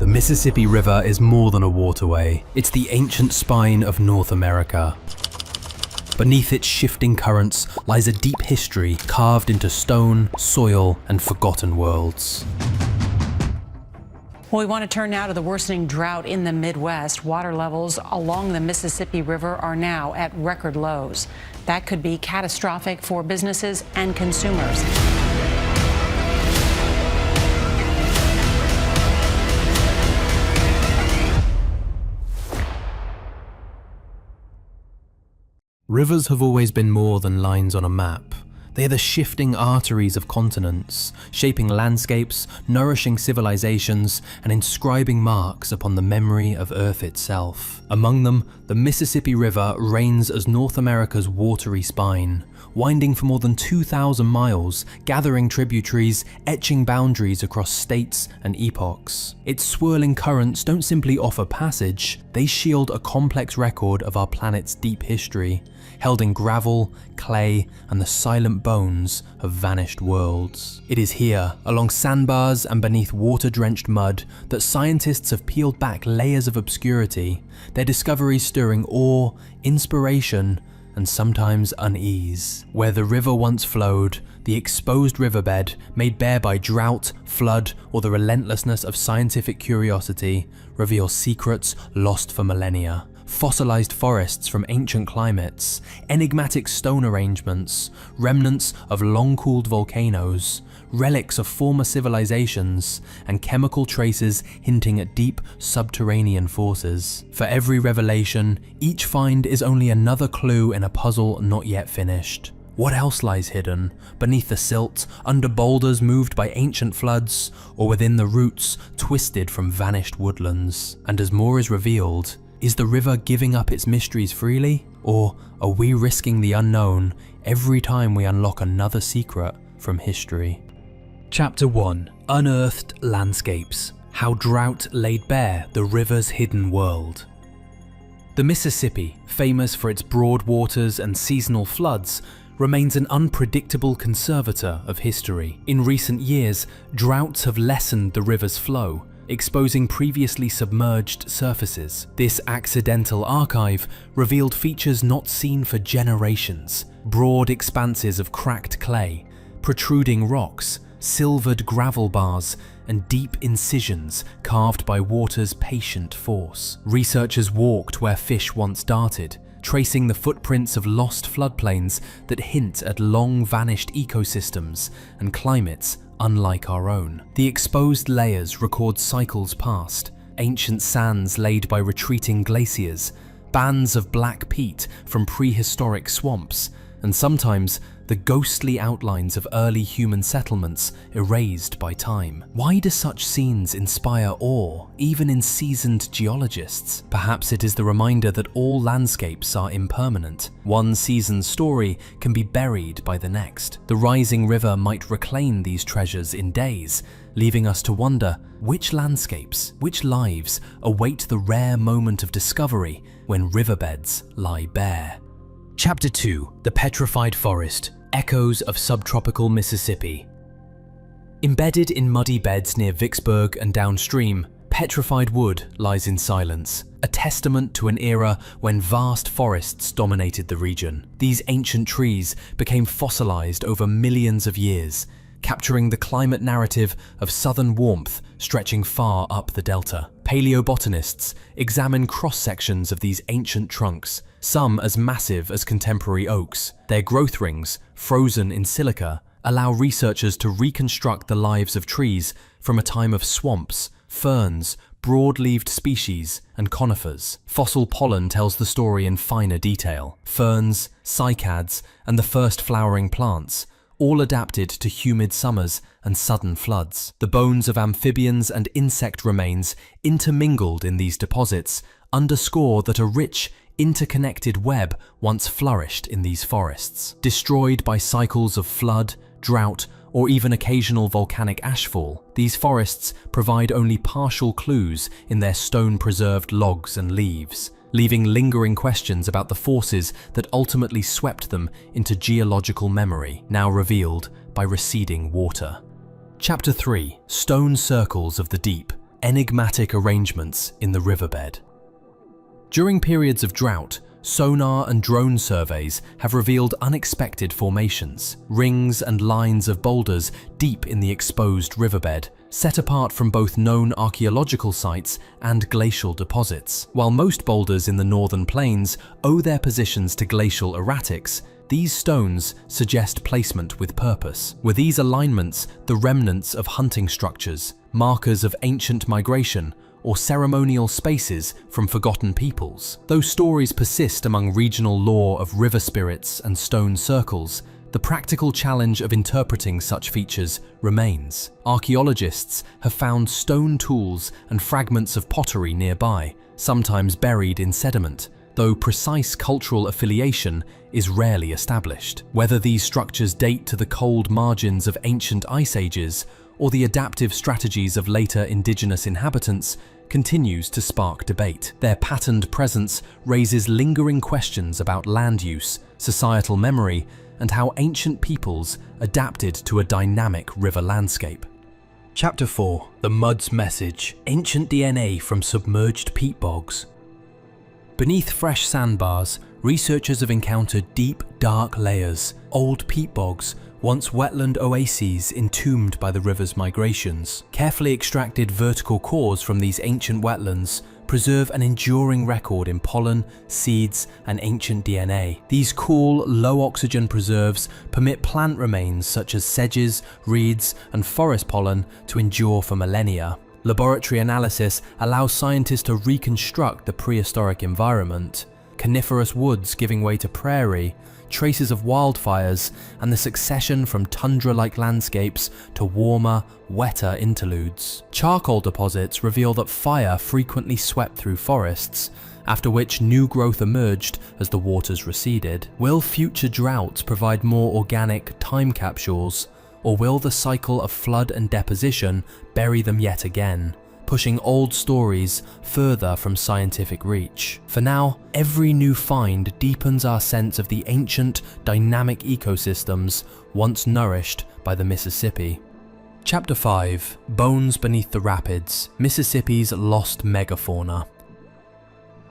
The Mississippi River is more than a waterway. It's the ancient spine of North America. Beneath its shifting currents lies a deep history carved into stone, soil, and forgotten worlds. Well, we want to turn now to the worsening drought in the Midwest. Water levels along the Mississippi River are now at record lows. That could be catastrophic for businesses and consumers. Rivers have always been more than lines on a map. They are the shifting arteries of continents, shaping landscapes, nourishing civilizations, and inscribing marks upon the memory of Earth itself. Among them, the Mississippi River reigns as North America's watery spine, winding for more than 2,000 miles, gathering tributaries, etching boundaries across states and epochs. Its swirling currents don't simply offer passage, they shield a complex record of our planet's deep history, held in gravel, clay, and the silent bones of vanished worlds. It is here, along sandbars and beneath water-drenched mud, that scientists have peeled back layers of obscurity, their discoveries stirring awe, inspiration, and sometimes unease. Where the river once flowed, the exposed riverbed, made bare by drought, flood, or the relentlessness of scientific curiosity, reveals secrets lost for millennia. Fossilized forests from ancient climates, enigmatic stone arrangements, remnants of long-cooled volcanoes, relics of former civilizations, and chemical traces hinting at deep subterranean forces. For every revelation, each find is only another clue in a puzzle not yet finished. What else lies hidden, beneath the silt, under boulders moved by ancient floods, or within the roots twisted from vanished woodlands? And as more is revealed, is the river giving up its mysteries freely, or are we risking the unknown every time we unlock another secret from history? Chapter 1: Unearthed Landscapes: How Drought Laid Bare the River's Hidden World. The Mississippi, famous for its broad waters and seasonal floods, remains an unpredictable conservator of history. In recent years, droughts have lessened the river's flow, exposing previously submerged surfaces. This accidental archive revealed features not seen for generations: broad expanses of cracked clay, protruding rocks, silvered gravel bars, and deep incisions carved by water's patient force. Researchers walked where fish once darted, tracing the footprints of lost floodplains that hint at long-vanished ecosystems and climates unlike our own. The exposed layers record cycles past, ancient sands laid by retreating glaciers, bands of black peat from prehistoric swamps, and sometimes the ghostly outlines of early human settlements erased by time. Why do such scenes inspire awe, even in seasoned geologists? Perhaps it is the reminder that all landscapes are impermanent. One season's story can be buried by the next. The rising river might reclaim these treasures in days, leaving us to wonder which landscapes, which lives await the rare moment of discovery when riverbeds lie bare. Chapter 2: The Petrified Forest: Echoes of Subtropical Mississippi. Embedded in muddy beds near Vicksburg and downstream, petrified wood lies in silence, a testament to an era when vast forests dominated the region. These ancient trees became fossilized over millions of years, capturing the climate narrative of southern warmth stretching far up the delta. Paleobotanists examine cross-sections of these ancient trunks, some as massive as contemporary oaks. Their growth rings, frozen in silica, allow researchers to reconstruct the lives of trees from a time of swamps, ferns, broad-leaved species, and conifers. Fossil pollen tells the story in finer detail. Ferns, cycads, and the first flowering plants, all adapted to humid summers and sudden floods. The bones of amphibians and insect remains intermingled in these deposits underscore that a rich, interconnected web once flourished in these forests. Destroyed by cycles of flood, drought, or even occasional volcanic ashfall, these forests provide only partial clues in their stone-preserved logs and leaves, leaving lingering questions about the forces that ultimately swept them into geological memory, now revealed by receding water. Chapter 3: Stone Circles of the Deep: enigmatic arrangements in the riverbed. During periods of drought, sonar and drone surveys have revealed unexpected formations, rings and lines of boulders deep in the exposed riverbed, set apart from both known archaeological sites and glacial deposits. While most boulders in the northern plains owe their positions to glacial erratics, these stones suggest placement with purpose. Were these alignments the remnants of hunting structures, markers of ancient migration, or ceremonial spaces from forgotten peoples? Though stories persist among regional lore of river spirits and stone circles, the practical challenge of interpreting such features remains. Archaeologists have found stone tools and fragments of pottery nearby, sometimes buried in sediment, though precise cultural affiliation is rarely established. Whether these structures date to the cold margins of ancient ice ages or the adaptive strategies of later indigenous inhabitants continues to spark debate. Their patterned presence raises lingering questions about land use, societal memory, and how ancient peoples adapted to a dynamic river landscape. Chapter 4: The Mud's Message. Ancient DNA from submerged peat bogs. Beneath fresh sandbars, researchers have encountered deep, dark layers, old peat bogs, once wetland oases entombed by the river's migrations. Carefully extracted vertical cores from these ancient wetlands preserve an enduring record in pollen, seeds, and ancient DNA. These cool, low-oxygen preserves permit plant remains such as sedges, reeds, and forest pollen to endure for millennia. Laboratory analysis allows scientists to reconstruct the prehistoric environment, coniferous woods giving way to prairie, traces of wildfires, and the succession from tundra-like landscapes to warmer, wetter interludes. Charcoal deposits reveal that fire frequently swept through forests, after which new growth emerged as the waters receded. Will future droughts provide more organic time capsules, or will the cycle of flood and deposition bury them yet again, pushing old stories further from scientific reach? For now, every new find deepens our sense of the ancient, dynamic ecosystems once nourished by the Mississippi. Chapter 5: Bones Beneath the Rapids, Mississippi's Lost Megafauna.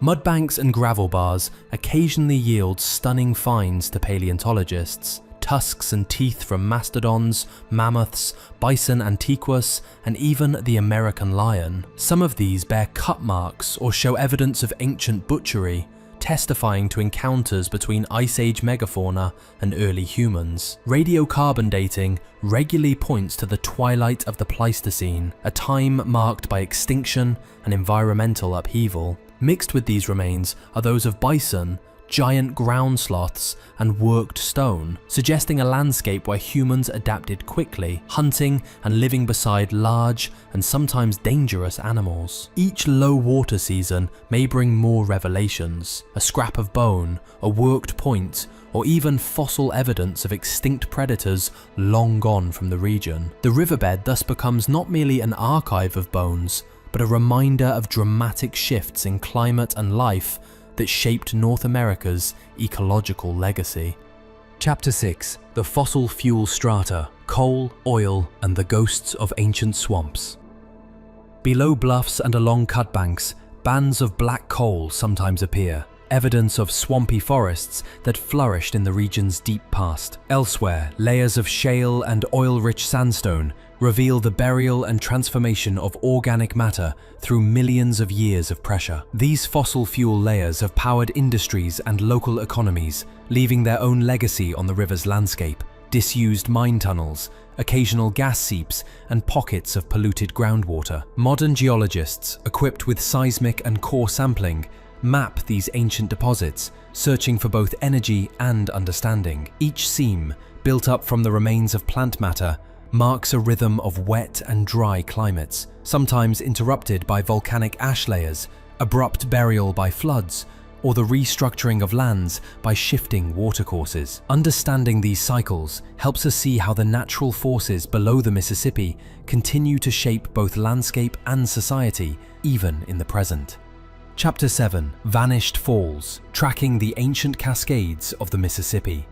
Mudbanks and gravel bars occasionally yield stunning finds to paleontologists. Tusks and teeth from mastodons, mammoths, bison antiquus, and even the American lion. Some of these bear cut marks or show evidence of ancient butchery, testifying to encounters between Ice Age megafauna and early humans. Radiocarbon dating regularly points to the twilight of the Pleistocene, a time marked by extinction and environmental upheaval. Mixed with these remains are those of bison, giant ground sloths, and worked stone, suggesting a landscape where humans adapted quickly, hunting and living beside large and sometimes dangerous animals. Each low water season may bring more revelations: a scrap of bone, a worked point, or even fossil evidence of extinct predators long gone from the region. The riverbed thus becomes not merely an archive of bones, but a reminder of dramatic shifts in climate and life that shaped North America's ecological legacy. Chapter 6: The Fossil Fuel Strata, Coal, Oil, and the Ghosts of Ancient Swamps. Below bluffs and along cutbanks, bands of black coal sometimes appear, evidence of swampy forests that flourished in the region's deep past. Elsewhere, layers of shale and oil-rich sandstone reveal the burial and transformation of organic matter through millions of years of pressure. These fossil fuel layers have powered industries and local economies, leaving their own legacy on the river's landscape: disused mine tunnels, occasional gas seeps, and pockets of polluted groundwater. Modern geologists, equipped with seismic and core sampling, map these ancient deposits, searching for both energy and understanding. Each seam, built up from the remains of plant matter, marks a rhythm of wet and dry climates, sometimes interrupted by volcanic ash layers, abrupt burial by floods, or the restructuring of lands by shifting watercourses. Understanding these cycles helps us see how the natural forces below the Mississippi continue to shape both landscape and society, even in the present. Chapter 7: Vanished Falls, Tracking the Ancient Cascades of the Mississippi.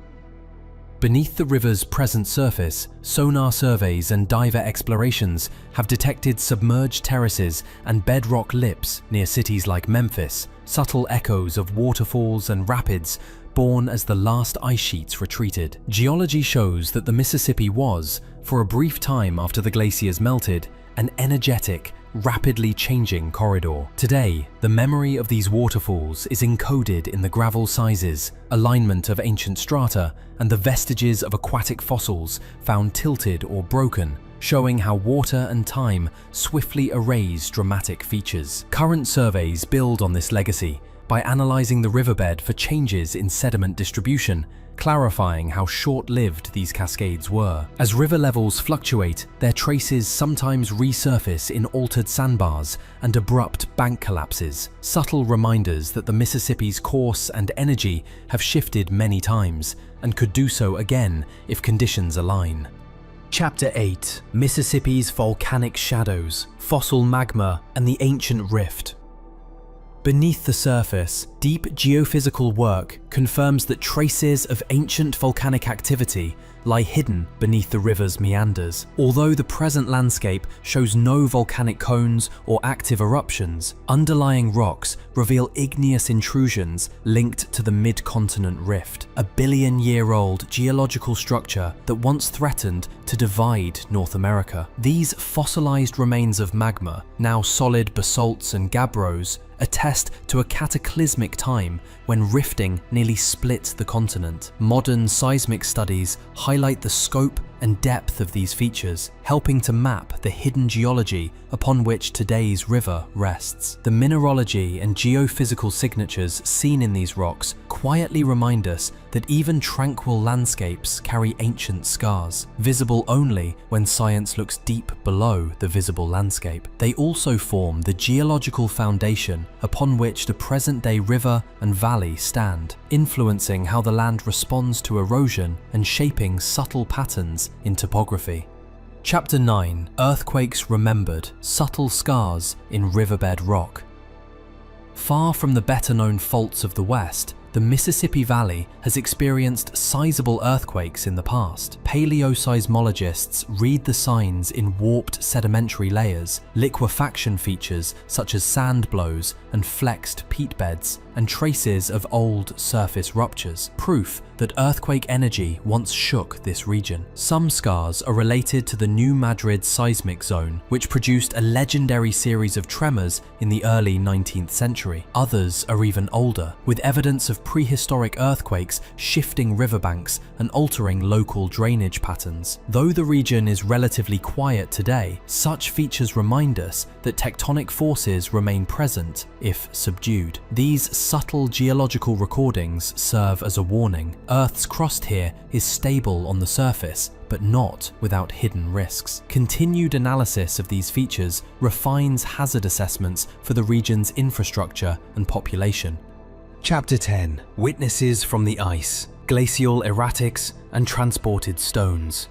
Beneath the river's present surface, sonar surveys and diver explorations have detected submerged terraces and bedrock lips near cities like Memphis, subtle echoes of waterfalls and rapids born as the last ice sheets retreated. Geology shows that the Mississippi was, for a brief time after the glaciers melted, an energetic, rapidly changing corridor. Today, the memory of these waterfalls is encoded in the gravel sizes, alignment of ancient strata, and the vestiges of aquatic fossils found tilted or broken, showing how water and time swiftly erase dramatic features. Current surveys build on this legacy by analyzing the riverbed for changes in sediment distribution, clarifying how short-lived these cascades were. As river levels fluctuate, their traces sometimes resurface in altered sandbars and abrupt bank collapses, subtle reminders that the Mississippi's course and energy have shifted many times and could do so again if conditions align. Chapter 8: Mississippi's Volcanic Shadows, Fossil Magma, and the Ancient Rift. Beneath the surface, deep geophysical work confirms that traces of ancient volcanic activity lie hidden beneath the river's meanders. Although the present landscape shows no volcanic cones or active eruptions, underlying rocks reveal igneous intrusions linked to the mid-continent rift, a billion-year-old geological structure that once threatened to divide North America. These fossilized remains of magma, now solid basalts and gabbros, attest to a cataclysmic time when rifting nearly split the continent. Modern seismic studies highlight the scope and depth of these features, helping to map the hidden geology upon which today's river rests. The mineralogy and geophysical signatures seen in these rocks quietly remind us that even tranquil landscapes carry ancient scars, visible only when science looks deep below the visible landscape. They also form the geological foundation upon which the present-day river and valley stand, influencing how the land responds to erosion and shaping subtle patterns in topography. Chapter 9: Earthquakes Remembered, Subtle Scars in Riverbed Rock. Far from the better-known faults of the West, the Mississippi Valley has experienced sizable earthquakes in the past. Paleoseismologists read the signs in warped sedimentary layers, liquefaction features such as sand blows and flexed peat beds, and traces of old surface ruptures, proof that earthquake energy once shook this region. Some scars are related to the New Madrid seismic zone, which produced a legendary series of tremors in the early 19th century. Others are even older, with evidence of prehistoric earthquakes shifting riverbanks and altering local drainage patterns. Though the region is relatively quiet today, such features remind us that tectonic forces remain present, if subdued. These subtle geological recordings serve as a warning. Earth's crust here is stable on the surface, but not without hidden risks. Continued analysis of these features refines hazard assessments for the region's infrastructure and population. Chapter 10: Witnesses from the Ice, Glacial Erratics, and Transported Stones.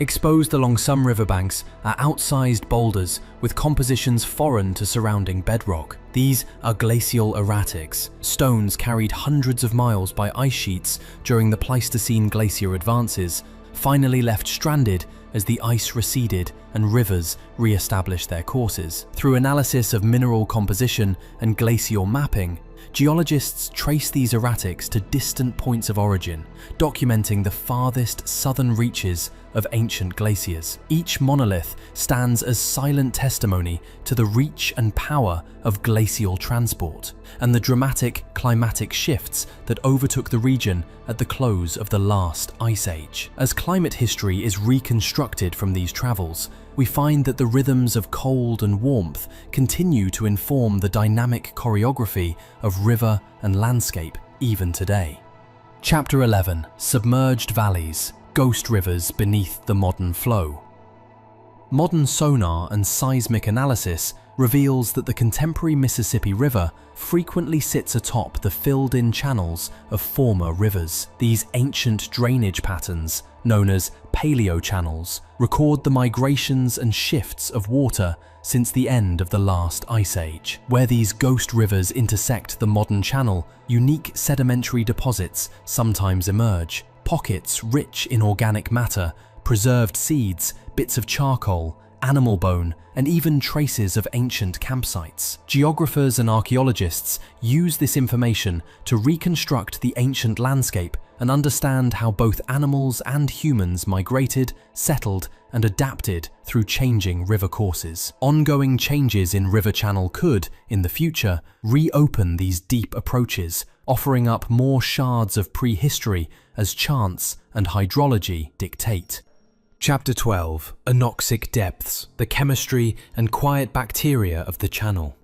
Exposed along some riverbanks are outsized boulders with compositions foreign to surrounding bedrock. These are glacial erratics, stones carried hundreds of miles by ice sheets during the Pleistocene glacier advances, finally left stranded as the ice receded and rivers re-established their courses. Through analysis of mineral composition and glacial mapping, geologists trace these erratics to distant points of origin, documenting the farthest southern reaches of ancient glaciers. Each monolith stands as silent testimony to the reach and power of glacial transport and the dramatic climatic shifts that overtook the region at the close of the last ice age. As climate history is reconstructed from these travels, we find that the rhythms of cold and warmth continue to inform the dynamic choreography of river and landscape even today. Chapter 11: Submerged Valleys, Ghost Rivers Beneath the Modern Flow. Modern sonar and seismic analysis reveals that the contemporary Mississippi River frequently sits atop the filled-in channels of former rivers. These ancient drainage patterns, known as paleochannels, record the migrations and shifts of water since the end of the last ice age. Where these ghost rivers intersect the modern channel, unique sedimentary deposits sometimes emerge, pockets rich in organic matter, preserved seeds, bits of charcoal, animal bone, and even traces of ancient campsites. Geographers and archaeologists use this information to reconstruct the ancient landscape and understand how both animals and humans migrated, settled, and adapted through changing river courses. Ongoing changes in river channel could, in the future, reopen these deep approaches, offering up more shards of prehistory as chance and hydrology dictate. Chapter 12. Anoxic Depths, the chemistry and quiet bacteria of the channel.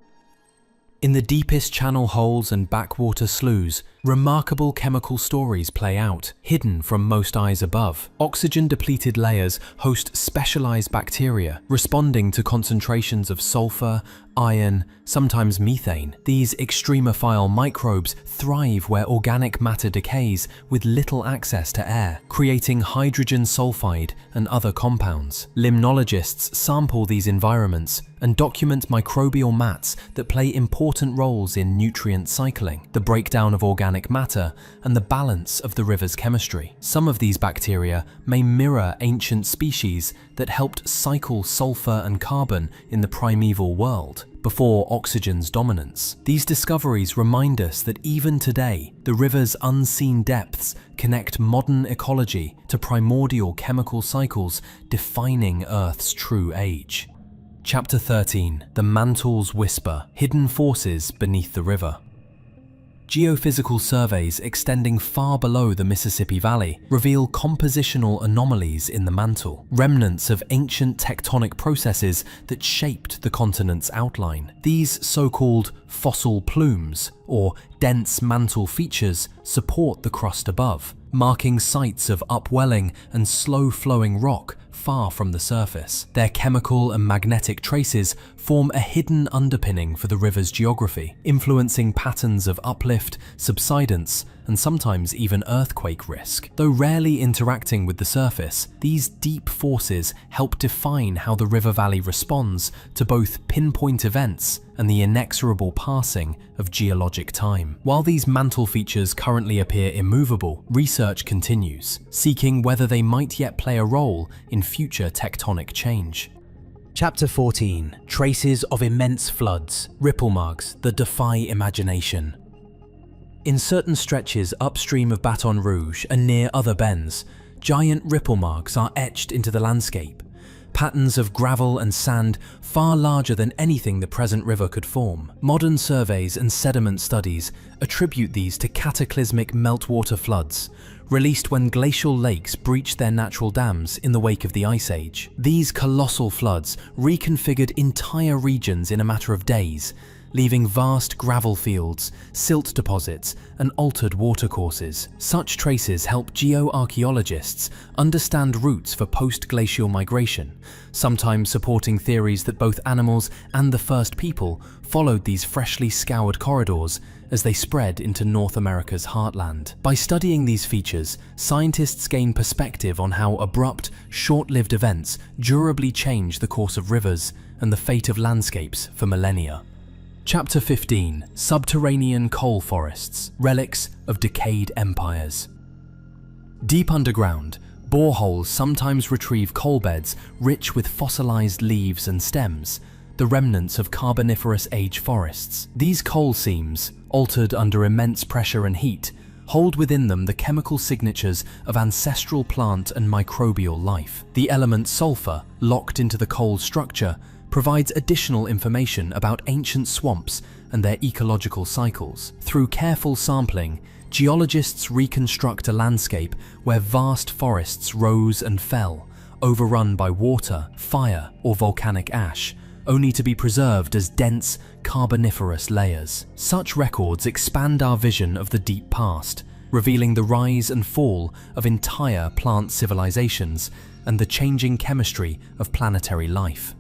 In the deepest channel holes and backwater sloughs, remarkable chemical stories play out, hidden from most eyes above. Oxygen-depleted layers host specialized bacteria, responding to concentrations of sulfur, iron, sometimes methane. These extremophile microbes thrive where organic matter decays with little access to air, creating hydrogen sulfide and other compounds. Limnologists sample these environments and document microbial mats that play important roles in nutrient cycling, the breakdown of organic matter, and the balance of the river's chemistry. Some of these bacteria may mirror ancient species that helped cycle sulfur and carbon in the primeval world, before oxygen's dominance. These discoveries remind us that even today, the river's unseen depths connect modern ecology to primordial chemical cycles defining Earth's true age. Chapter 13. The Mantle's Whisper, Hidden Forces Beneath the River. Geophysical surveys extending far below the Mississippi Valley reveal compositional anomalies in the mantle, remnants of ancient tectonic processes that shaped the continent's outline. These so-called fossil plumes, or dense mantle features, support the crust above, marking sites of upwelling and slow-flowing rock far from the surface. Their chemical and magnetic traces form a hidden underpinning for the river's geography, influencing patterns of uplift, subsidence, and sometimes even earthquake risk. Though rarely interacting with the surface, these deep forces help define how the river valley responds to both pinpoint events and the inexorable passing of geologic time. While these mantle features currently appear immovable, research continues, seeking whether they might yet play a role in future tectonic change. Chapter 14. Traces of Immense Floods, Ripple Marks that Defy Imagination. In certain stretches upstream of Baton Rouge and near other bends, giant ripple marks are etched into the landscape, patterns of gravel and sand far larger than anything the present river could form. Modern surveys and sediment studies attribute these to cataclysmic meltwater floods, released when glacial lakes breached their natural dams in the wake of the Ice Age. These colossal floods reconfigured entire regions in a matter of days, leaving vast gravel fields, silt deposits, and altered watercourses. Such traces help geoarchaeologists understand routes for post-glacial migration, sometimes supporting theories that both animals and the first people followed these freshly scoured corridors as they spread into North America's heartland. By studying these features, scientists gain perspective on how abrupt, short-lived events durably change the course of rivers and the fate of landscapes for millennia. Chapter 15. Subterranean Coal Forests, Relics of Decayed Empires. Deep underground, boreholes sometimes retrieve coal beds rich with fossilized leaves and stems, the remnants of Carboniferous age forests. These coal seams, altered under immense pressure and heat, hold within them the chemical signatures of ancestral plant and microbial life. The element sulfur, locked into the coal structure, provides additional information about ancient swamps and their ecological cycles. Through careful sampling, geologists reconstruct a landscape where vast forests rose and fell, overrun by water, fire, or volcanic ash, only to be preserved as dense, carboniferous layers. Such records expand our vision of the deep past, revealing the rise and fall of entire plant civilizations and the changing chemistry of planetary life.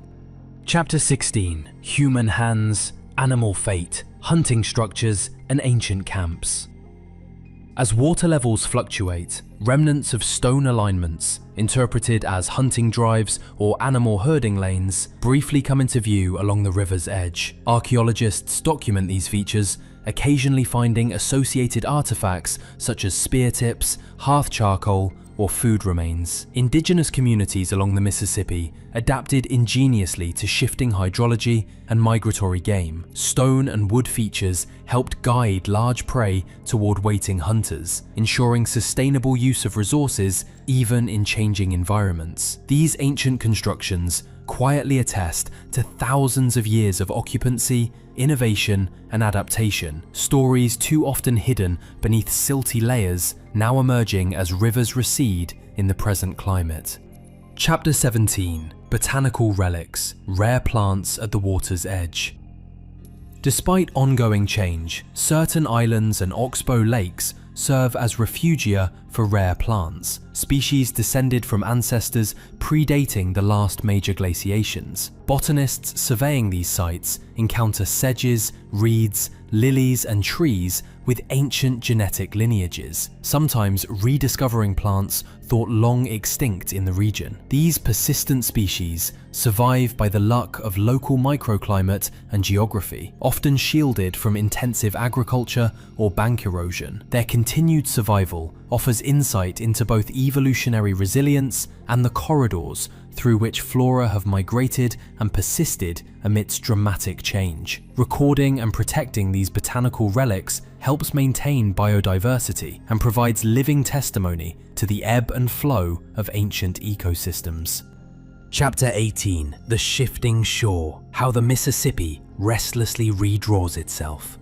Chapter 16. Human Hands, Animal Fate, Hunting Structures, and Ancient Camps. As water levels fluctuate, remnants of stone alignments, interpreted as hunting drives or animal herding lanes, briefly come into view along the river's edge. Archaeologists document these features, occasionally finding associated artifacts such as spear tips, hearth charcoal, or food remains. Indigenous communities along the Mississippi adapted ingeniously to shifting hydrology and migratory game. Stone and wood features helped guide large prey toward waiting hunters, ensuring sustainable use of resources even in changing environments. These ancient constructions quietly attest to thousands of years of occupancy, innovation, and adaptation, stories too often hidden beneath silty layers, now emerging as rivers recede in the present climate. Chapter 17: Botanical Relics, Rare Plants at the Water's Edge. Despite ongoing change, certain islands and oxbow lakes serve as refugia for rare plants, species descended from ancestors predating the last major glaciations. Botanists surveying these sites encounter sedges, reeds, lilies, and trees with ancient genetic lineages, sometimes rediscovering plants thought long extinct in the region. These persistent species survive by the luck of local microclimate and geography, often shielded from intensive agriculture or bank erosion. Their continued survival offers insight into both evolutionary resilience and the corridors through which flora have migrated and persisted amidst dramatic change. Recording and protecting these botanical relics helps maintain biodiversity and provides living testimony to the ebb and flow of ancient ecosystems. Chapter 18: The Shifting Shore, How the Mississippi Restlessly Redraws Itself.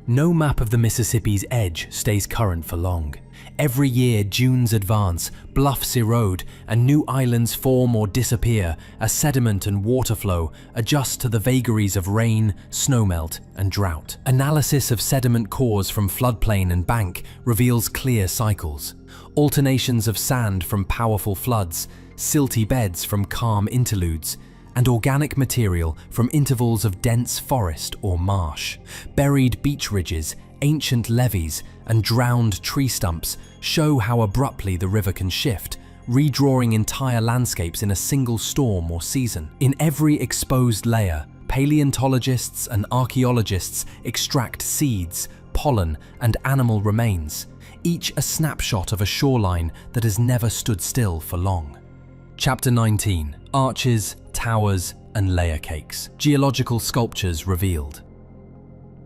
No map of the Mississippi's edge stays current for long. Every year, dunes advance, bluffs erode, and new islands form or disappear as sediment and water flow adjust to the vagaries of rain, snowmelt, and drought. Analysis of sediment cores from floodplain and bank reveals clear cycles. Alternations of sand from powerful floods, silty beds from calm interludes, and organic material from intervals of dense forest or marsh. Buried beach ridges, ancient levees, and drowned tree stumps show how abruptly the river can shift, redrawing entire landscapes in a single storm or season. In every exposed layer, paleontologists and archaeologists extract seeds, pollen, and animal remains, each a snapshot of a shoreline that has never stood still for long. Chapter 19: Arches, Towers, and Layer Cakes, Geological Sculptures Revealed.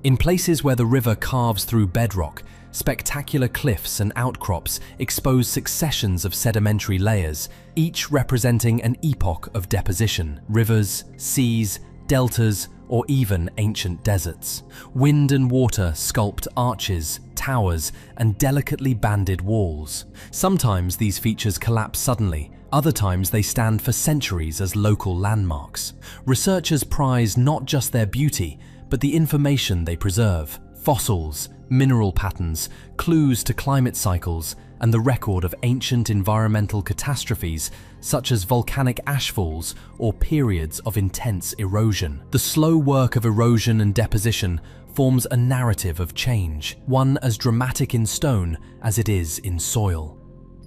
In places where the river carves through bedrock, spectacular cliffs and outcrops expose successions of sedimentary layers, each representing an epoch of deposition. Rivers, seas, deltas, or even ancient deserts. Wind and water sculpt arches, towers, and delicately banded walls. Sometimes these features collapse suddenly, other times they stand for centuries as local landmarks. Researchers prize not just their beauty, but the information they preserve: fossils, mineral patterns, clues to climate cycles, and the record of ancient environmental catastrophes such as volcanic ashfalls or periods of intense erosion. The slow work of erosion and deposition forms a narrative of change, one as dramatic in stone as it is in soil.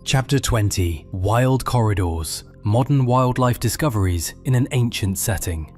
Chapter 20: Wild Corridors, Modern Wildlife Discoveries in an Ancient Setting.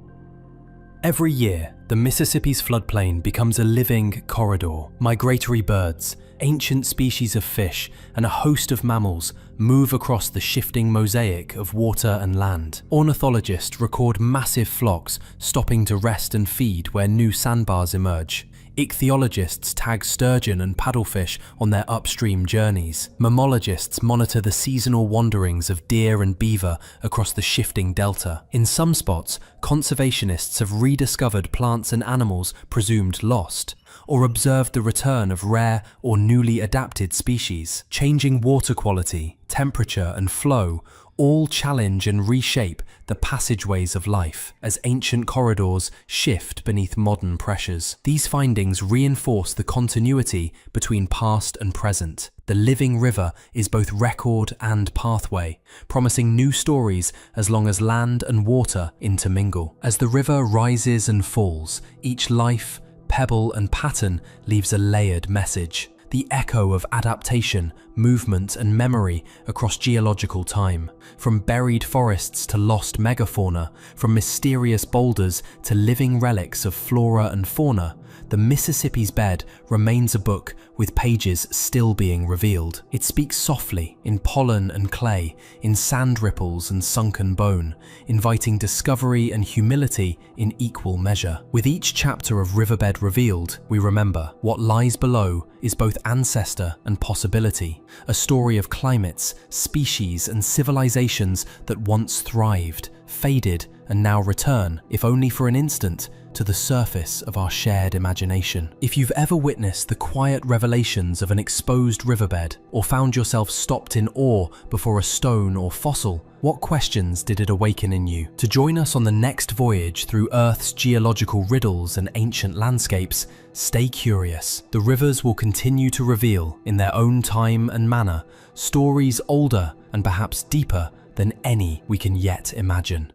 Every year, the Mississippi's floodplain becomes a living corridor. Migratory birds, ancient species of fish, and a host of mammals move across the shifting mosaic of water and land. Ornithologists record massive flocks stopping to rest and feed where new sandbars emerge. Ichthyologists tag sturgeon and paddlefish on their upstream journeys. Mammalogists monitor the seasonal wanderings of deer and beaver across the shifting delta. In some spots, conservationists have rediscovered plants and animals presumed lost, or observed the return of rare or newly adapted species. Changing water quality, temperature, and flow all challenge and reshape the passageways of life as ancient corridors shift beneath modern pressures. These findings reinforce the continuity between past and present. The living river is both record and pathway, promising new stories as long as land and water intermingle. As the river rises and falls, each life, pebble, and pattern leaves a layered message. The echo of adaptation, movement, and memory across geological time. From buried forests to lost megafauna, from mysterious boulders to living relics of flora and fauna, the Mississippi's bed remains a book with pages still being revealed. It speaks softly, in pollen and clay, in sand ripples and sunken bone, inviting discovery and humility in equal measure. With each chapter of Riverbed revealed, we remember what lies below is both ancestor and possibility, a story of climates, species, and civilizations that once thrived, faded, and now return, if only for an instant, to the surface of our shared imagination. If you've ever witnessed the quiet revelations of an exposed riverbed, or found yourself stopped in awe before a stone or fossil, what questions did it awaken in you? To join us on the next voyage through Earth's geological riddles and ancient landscapes, stay curious. The rivers will continue to reveal, in their own time and manner, stories older and perhaps deeper than any we can yet imagine.